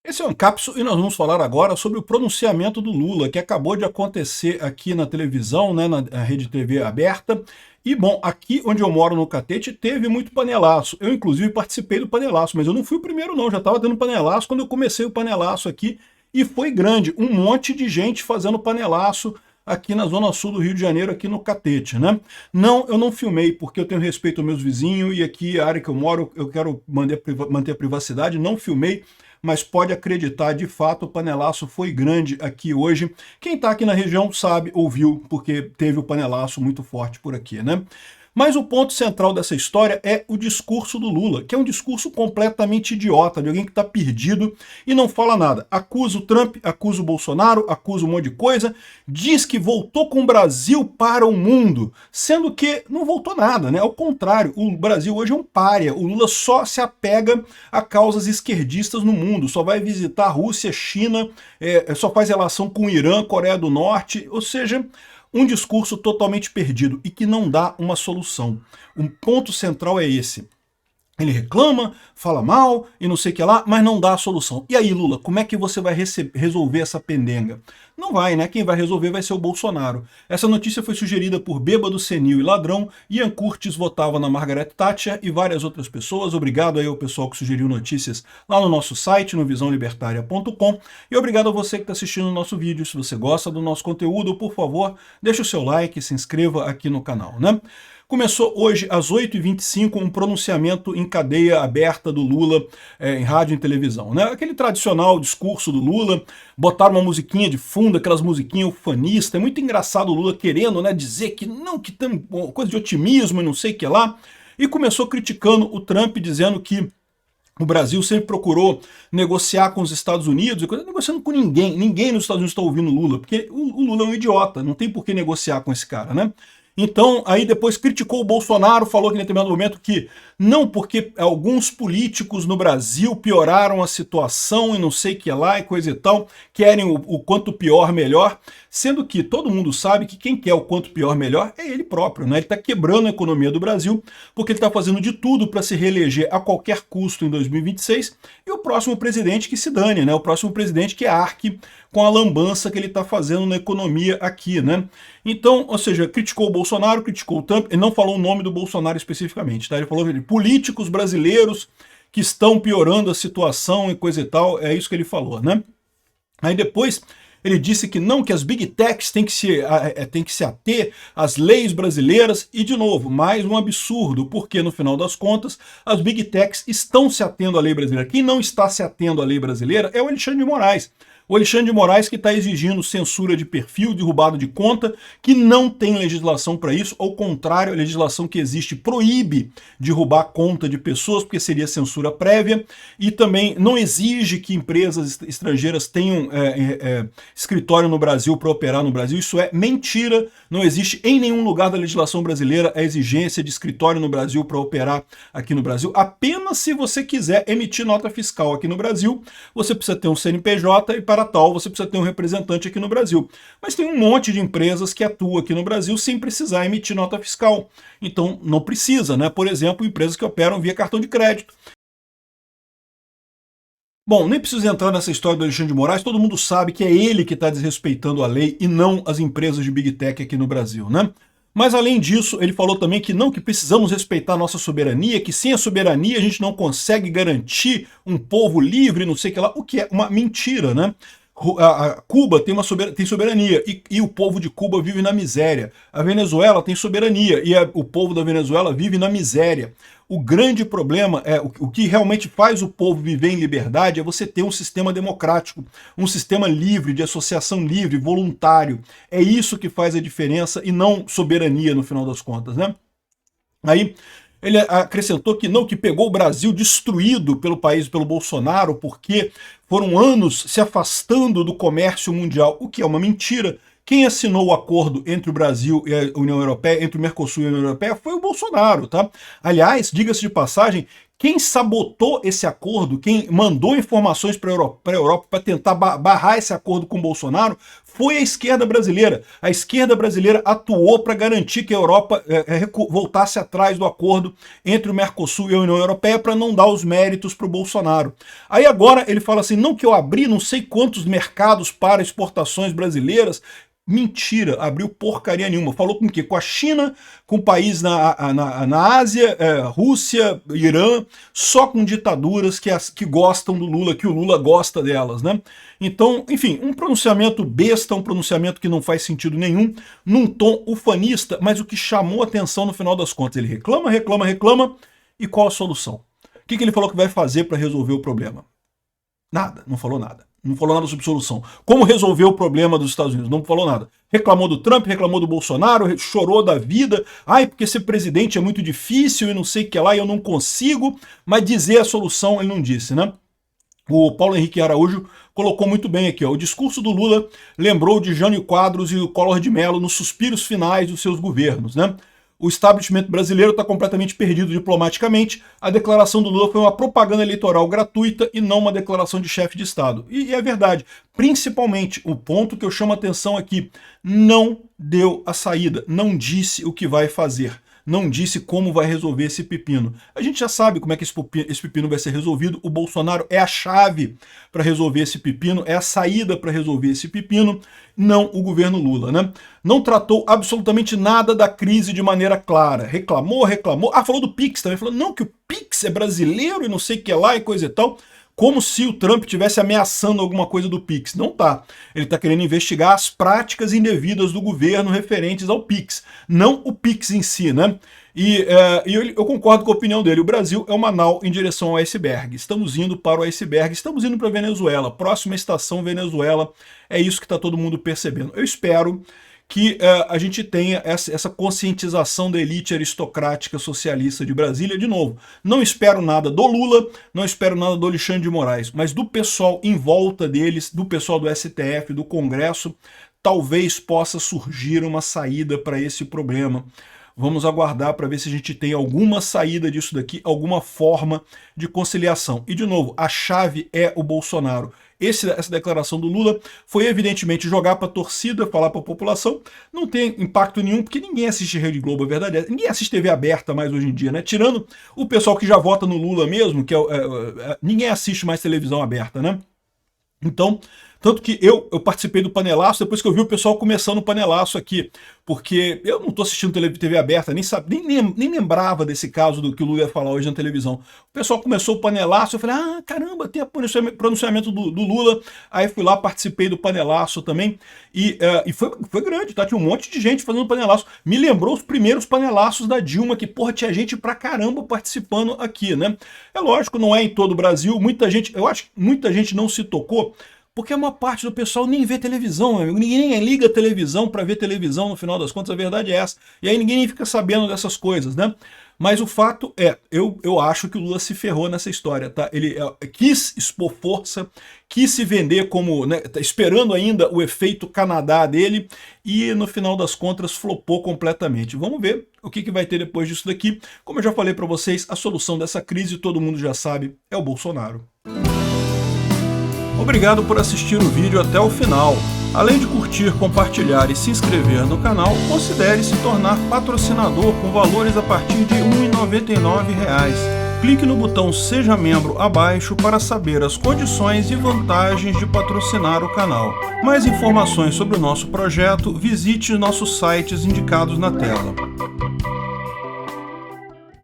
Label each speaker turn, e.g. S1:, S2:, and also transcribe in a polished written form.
S1: Esse é o Ancapso e nós vamos falar agora sobre o pronunciamento do Lula, que acabou de acontecer aqui na televisão, né, na Rede TV aberta. E, bom, aqui onde eu moro, no Catete, teve muito panelaço. Eu, inclusive, participei do panelaço, mas eu não fui o primeiro, não. Já estava dando panelaço quando eu comecei o panelaço aqui. E foi grande, um monte de gente fazendo panelaço aqui na Zona Sul do Rio de Janeiro, aqui no Catete, né? Não, eu não filmei, porque eu tenho respeito aos meus vizinhos e aqui, a área que eu moro, eu quero manter a privacidade, não filmei, mas pode acreditar, de fato, o panelaço foi grande aqui hoje. Quem está aqui na região sabe, ouviu, porque teve o panelaço muito forte por aqui, né? Mas o ponto central dessa história é o discurso do Lula, que é um discurso completamente idiota, de alguém que está perdido e não fala nada. Acusa o Trump, acusa o Bolsonaro, acusa um monte de coisa, diz que voltou com o Brasil para o mundo, sendo que não voltou nada, né? Ao contrário, o Brasil hoje é um pária, o Lula só se apega a causas esquerdistas no mundo, só vai visitar a Rússia, China, só faz relação com o Irã, Coreia do Norte, ou seja, um discurso totalmente perdido e que não dá uma solução. Um ponto central é esse. Ele reclama, fala mal e não sei o que lá, mas não dá a solução. E aí, Lula, como é que você vai resolver essa pendenga? Não vai, né? Quem vai resolver vai ser o Bolsonaro. Essa notícia foi sugerida por Bêbado, Senil e Ladrão. Ian Curtis votava na Margaret Thatcher e várias outras pessoas. Obrigado aí ao pessoal que sugeriu notícias lá no nosso site, no visãolibertaria.com. E obrigado a você que está assistindo o nosso vídeo. Se você gosta do nosso conteúdo, por favor, deixe o seu like e se inscreva aqui no canal, né? Começou hoje às 8h25 um pronunciamento em cadeia aberta do Lula em rádio e televisão, né? Aquele tradicional discurso do Lula, botaram uma musiquinha de fundo, aquelas musiquinhas ufanistas, é muito engraçado o Lula querendo, né, dizer que não, que tem coisa de otimismo e não sei o que lá, e começou criticando o Trump, dizendo que o Brasil sempre procurou negociar com os Estados Unidos, negociando com ninguém, ninguém nos Estados Unidos está ouvindo o Lula, porque o Lula é um idiota, não tem por que negociar com esse cara, né? Então, aí depois criticou o Bolsonaro, falou que em determinado momento que não, porque alguns políticos no Brasil pioraram a situação e não sei o que lá e coisa e tal, querem o quanto pior melhor, sendo que todo mundo sabe que quem quer o quanto pior melhor é ele próprio, né? Ele está quebrando a economia do Brasil, porque ele está fazendo de tudo para se reeleger a qualquer custo em 2026, e o próximo presidente que se dane, né? O próximo presidente que arque com a lambança que ele está fazendo na economia aqui, né? Então, ou seja, criticou o Bolsonaro, criticou o Trump, ele não falou o nome do Bolsonaro especificamente, tá? Ele falou de políticos brasileiros que estão piorando a situação e coisa e tal, é isso que ele falou, né? Aí depois ele disse que não, que as big techs têm que se ater às leis brasileiras e, de novo, mais um absurdo, porque no final das contas as big techs estão se atendo à lei brasileira. Quem não está se atendo à lei brasileira é o Alexandre de Moraes. O Alexandre de Moraes que está exigindo censura de perfil, derrubada de conta, que não tem legislação para isso, ao contrário, a legislação que existe proíbe derrubar conta de pessoas, porque seria censura prévia, e também não exige que empresas estrangeiras tenham escritório no Brasil para operar no Brasil. Isso é mentira, não existe em nenhum lugar da legislação brasileira a exigência de escritório no Brasil para operar aqui no Brasil. Apenas se você quiser emitir nota fiscal aqui no Brasil, você precisa ter um CNPJ e para tal você precisa ter um representante aqui no Brasil. Mas tem um monte de empresas que atuam aqui no Brasil sem precisar emitir nota fiscal. Então não precisa, né? Por exemplo, empresas que operam via cartão de crédito. Bom, nem preciso entrar nessa história do Alexandre de Moraes, todo mundo sabe que é ele que está desrespeitando a lei e não as empresas de Big Tech aqui no Brasil, né? Mas além disso, ele falou também que não, que precisamos respeitar a nossa soberania, que sem a soberania a gente não consegue garantir um povo livre, não sei o que lá, o que é uma mentira, né? Cuba tem soberania e o povo de Cuba vive na miséria. A Venezuela tem soberania e o povo da Venezuela vive na miséria. O grande problema é o que realmente faz o povo viver em liberdade é você ter um sistema democrático, um sistema livre, de associação livre, voluntário. É isso que faz a diferença e não soberania no final das contas, né? Aí ele acrescentou que não, que pegou o Brasil destruído pelo país, pelo Bolsonaro, porque foram anos se afastando do comércio mundial, o que é uma mentira. Quem assinou o acordo entre o Brasil e a União Europeia, entre o Mercosul e a União Europeia, foi o Bolsonaro, tá? Aliás, diga-se de passagem, Quem sabotou esse acordo, quem mandou informações para a Europa para tentar barrar esse acordo com o Bolsonaro, foi a esquerda brasileira. A esquerda brasileira atuou para garantir que a Europa voltasse atrás do acordo entre o Mercosul e a União Europeia para não dar os méritos para o Bolsonaro. Aí agora ele fala assim, não, que eu abri não sei quantos mercados para exportações brasileiras. Mentira, abriu porcaria nenhuma. Falou com o quê? Com a China, com país na Ásia, Rússia, Irã, só com ditaduras que gostam do Lula, que o Lula gosta delas, né? Então, enfim, um pronunciamento besta, um pronunciamento que não faz sentido nenhum, num tom ufanista, mas o que chamou atenção no final das contas, ele reclama, reclama, reclama, e qual a solução? O que ele falou que vai fazer para resolver o problema? Nada, não falou nada. Não falou nada sobre solução. Como resolver o problema dos Estados Unidos? Não falou nada. Reclamou do Trump, reclamou do Bolsonaro, chorou da vida. Ai, porque ser presidente é muito difícil e não sei o que lá, e eu não consigo. Mas dizer a solução ele não disse, né? O Paulo Henrique Araújo colocou muito bem aqui, ó. O discurso do Lula lembrou de Jânio Quadros e o Collor de Mello nos suspiros finais dos seus governos, né? O establishment brasileiro está completamente perdido diplomaticamente. A declaração do Lula foi uma propaganda eleitoral gratuita e não uma declaração de chefe de Estado. E é verdade. Principalmente, o ponto que eu chamo a atenção aqui, não deu a saída, não disse o que vai fazer. Não disse como vai resolver esse pepino. A gente já sabe como é que esse pepino vai ser resolvido. O Bolsonaro é a chave para resolver esse pepino, é a saída para resolver esse pepino, não o governo Lula, né? Não tratou absolutamente nada da crise de maneira clara. Reclamou. Ah, falou do Pix também. Falou, não, que o Pix é brasileiro e não sei o que lá e coisa e tal. Como se o Trump estivesse ameaçando alguma coisa do Pix. Não tá. Ele está querendo investigar as práticas indevidas do governo referentes ao Pix, não o Pix em si, né? E eu concordo com a opinião dele. O Brasil é uma nau em direção ao iceberg. Estamos indo para o iceberg, estamos indo para a Venezuela. Próxima estação, Venezuela. É isso que está todo mundo percebendo. Eu espero que a gente tenha essa conscientização da elite aristocrática socialista de Brasília. De novo, não espero nada do Lula, não espero nada do Alexandre de Moraes, mas do pessoal em volta deles, do pessoal do STF, do Congresso, talvez possa surgir uma saída para esse problema. Vamos aguardar para ver se a gente tem alguma saída disso daqui, alguma forma de conciliação. E, de novo, a chave é o Bolsonaro. Essa declaração do Lula foi, evidentemente, jogar para a torcida, falar para a população. Não tem impacto nenhum, porque ninguém assiste Rede Globo, a verdade é. Ninguém assiste TV aberta mais hoje em dia, né? Tirando o pessoal que já vota no Lula mesmo, que ninguém assiste mais televisão aberta, né? Então, tanto que eu participei do panelaço depois que eu vi o pessoal começando o panelaço aqui, porque eu não estou assistindo TV aberta, nem lembrava desse caso do que o Lula ia falar hoje na televisão. O pessoal começou o panelaço, eu falei, ah, caramba, tem pronunciamento do Lula, aí fui lá, participei do panelaço também, e foi grande, tá? Tinha um monte de gente fazendo panelaço. Me lembrou os primeiros panelaços da Dilma, que, porra, tinha gente pra caramba participando aqui, né? É lógico, não é em todo o Brasil, eu acho que muita gente não se tocou, porque a maior parte do pessoal nem vê televisão, meu amigo. Ninguém nem liga a televisão para ver televisão, no final das contas, a verdade é essa. E aí ninguém nem fica sabendo dessas coisas, né? Mas o fato é, eu acho que o Lula se ferrou nessa história, tá? Ele quis expor força, quis se vender como, né, tá esperando ainda o efeito Canadá dele, e no final das contas flopou completamente. Vamos ver o que vai ter depois disso daqui. Como eu já falei para vocês, a solução dessa crise, todo mundo já sabe, é o Bolsonaro. Obrigado por assistir o vídeo até o final. Além de curtir, compartilhar e se inscrever no canal, considere se tornar patrocinador com valores a partir de R$ 1,99. Clique no botão Seja Membro abaixo para saber as condições e vantagens de patrocinar o canal. Mais informações sobre o nosso projeto, visite nossos sites indicados na tela.